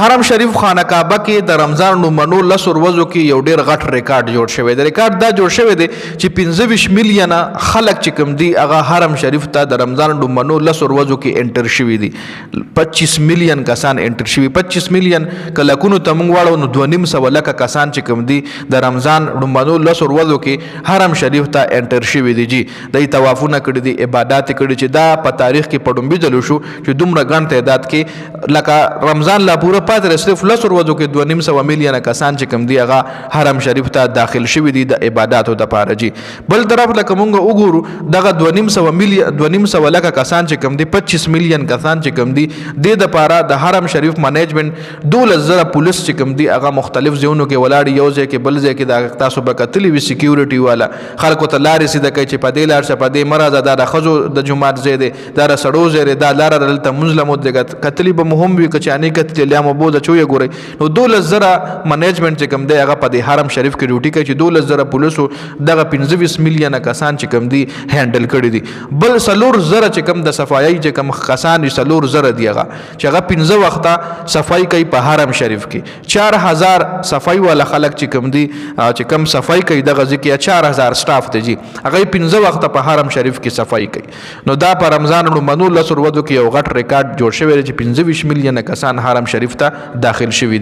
حرم شریف خانه کعبه کې د رمضان لومړنو 10 ورځو کې یو ډیر غټ ریکارډ جوړ شوی دی. ریکارډ دا جوړ شوی دی چې 25 میلیونه خلک چې کوم دي هغه حرم شریف ته د رمضان لومړنو 10 ورځو کې انټر شوي دي. 25 میلیون کسان انټر شوي. 25 میلیون کلکونو ته موږ واړو نو 2.5 لکه کسان چې کوم دي د رمضان لومړنو 10 ورځو کې حرم شریف ته انټر شوي دي. جی د طوافونه کړي دي، عبادت کړي چې دا په تاریخ کې پډومبي ځلو شو چې دومره ګڼ تعداد کې لکه رمضان لا پوره پاتې صرف 10 ورځو کې 2.5 میلیونه کسان چې کوم دي هغه حرم شریف ته داخل شوي دي د عبادتو لپاره. جی بل طرف لکه مونږ وګورو دغه 2.5 لکه کسان چې کوم دي 25 میلیون کسان چې کوم دي د لپاره د حرم شریف منیجمنت 12,000 پولیس چې کوم دي هغه مختلف ځایونو کې ولاړ یو ځای کې بل ځای کې د تاسو به کتلی وي سکیورټي والا خلکو ته لارې سیده کوي چې په دې لار شه په دې مرزه دا د ښځو د جومات ځای دی دا د سړو ځای دی دا لاره دلته مونځ لمو دغه کتلی به مهم وي که چانې کتلي یا مو بوده چویه ګورئ نو 12,000 منیجمنت چې کوم دی هغه په دې حرم شریف کې ډیوټي کوي چې 12,000 پولیسو دغه 25 میلیونه کسان چې کوم دي هینډل کړي دي. بل 4,000 چې کوم د صفایي چې کوم کسان 4,000 دی هغه چې هغه 15 وخته صفایي کوي په حرم شریف کې. 4,000 صفایي والا خلک چې کوم دي چې کوم صفایي کوي دغه ځکه 4,000 سټاف دی. جی هغه 15 وخته په حرم شریف کې صفایي کوي. نو دا په رمضان لومړنو 10 ورځو کې یو غټ ریکارډ جوړ شوی دی چې 25 میلیونه کسان حرم شریف ته داخل شوي دي.